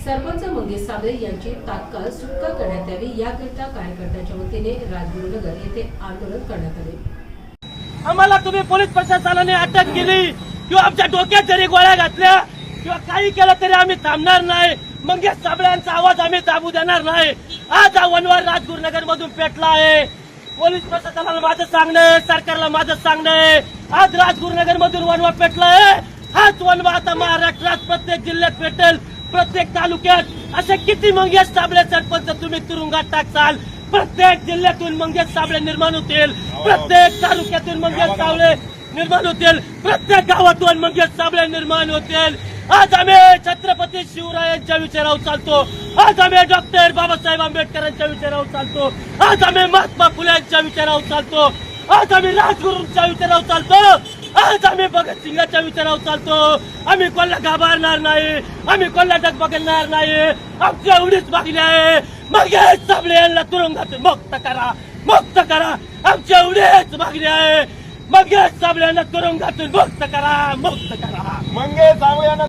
सरपंच मंगेश साबळे यांची तात्काळ सुटका करण्यात यावी याकरिता कार्यकर्त्यांच्या वतीने राजगुरुनगर येथे आंदोलन करण्यात आले। आम्हाला तुम्ही पोलीस प्रशासनाने अटक केली किंवा आमच्या डोक्यात जरी गोळ्या घातल्या किंवा काही केलं तरी आम्ही थांबणार नाही। मंगेश साबळेंचा आवाज आम्ही दाबू देणार नाही। आज हा वनवार राजगुरुनगर मधून पेटला आहे। पोलीस प्रशासनाला माझं सांगणं, सरकारला माझं सांगणं, आज राजगुरुनगर मधून वनवा पेटलाय। हाच वनवा आता महाराष्ट्रात प्रत्येक जिल्ह्यात पेटेल, प्रत्येक तालुक्यात। असे किती मंगेश साबळे सरपंच तुम्ही तुरुंगात टाकसाल? प्रत्येक जिल्ह्यातून मंगेश साबळे निर्माण होतील, प्रत्येक तालुक्यातून मंगेश साबळे निर्माण होतील, प्रत्येक गावातून मंगेश साबळे निर्माण होतील। आज आम्ही छत्रपती शिवरायांच्या विचारावर चालतो, आज आम्ही डॉक्टर बाबासाहेब आंबेडकरांच्या विचारावर चालतो, आज आम्ही महात्मा फुलेंच्या विचारावर चालतो, आज आम्ही राजगुरूंच्या विचारावर चालतो, आज आम्ही भगतसिंगाच्या विचारावर चालतो। आम्ही कोणाला घाबरणार नाही, आम्ही कोणाला डगमगणार नाही। आमची एवढीच मागणी आहे, मंगेश साबळे यांना तुरुंगातून मुक्त करा, मुक्त करा। आमची एवढीच मागणी आहे, मंगेश साबळे यांना तुरुंगातून मुक्त करा, मुक्त करा। मंगेश साबळे यांना